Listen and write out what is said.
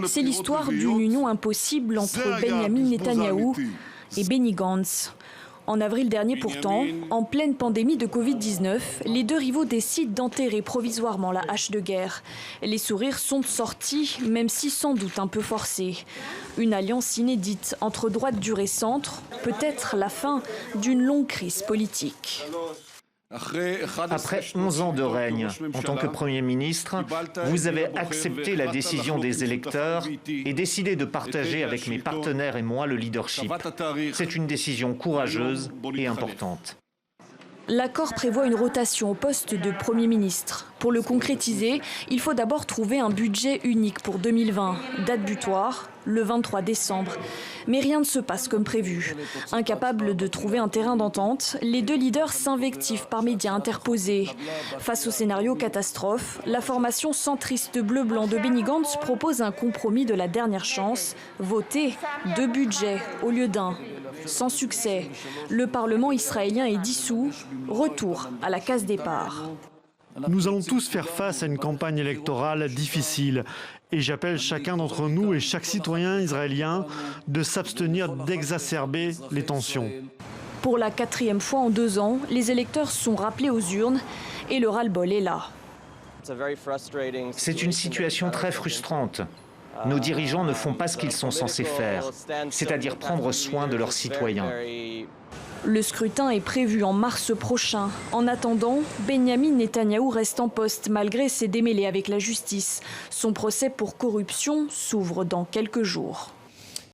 C'est l'histoire d'une union impossible entre Benyamin Netanyahou et Benny Gantz. En avril dernier pourtant, en pleine pandémie de Covid-19, les deux rivaux décident d'enterrer provisoirement la hache de guerre. Les sourires sont sortis, même si sans doute un peu forcés. Une alliance inédite entre droite dure et centre, peut-être la fin d'une longue crise politique. Après 11 ans de règne, en tant que Premier ministre, vous avez accepté la décision des électeurs et décidé de partager avec mes partenaires et moi le leadership. C'est une décision courageuse et importante. L'accord prévoit une rotation au poste de Premier ministre. Pour le concrétiser, il faut d'abord trouver un budget unique pour 2020. Date butoir, le 23 décembre. Mais rien ne se passe comme prévu. Incapables de trouver un terrain d'entente, les deux leaders s'invectivent par médias interposés. Face au scénario catastrophe, la formation centriste bleu-blanc de Benny Gantz propose un compromis de la dernière chance, voter 2 budgets au lieu d'1. Sans succès, le Parlement israélien est dissous, retour à la case départ. Nous allons tous faire face à une campagne électorale difficile et j'appelle chacun d'entre nous et chaque citoyen israélien de s'abstenir d'exacerber les tensions. Pour la 4e fois en 2 ans, les électeurs sont rappelés aux urnes et le ras-le-bol est là. C'est une situation très frustrante. Nos dirigeants ne font pas ce qu'ils sont censés faire, c'est-à-dire prendre soin de leurs citoyens. Le scrutin est prévu en mars prochain. En attendant, Benyamin Netanyahou reste en poste malgré ses démêlés avec la justice. Son procès pour corruption s'ouvre dans quelques jours.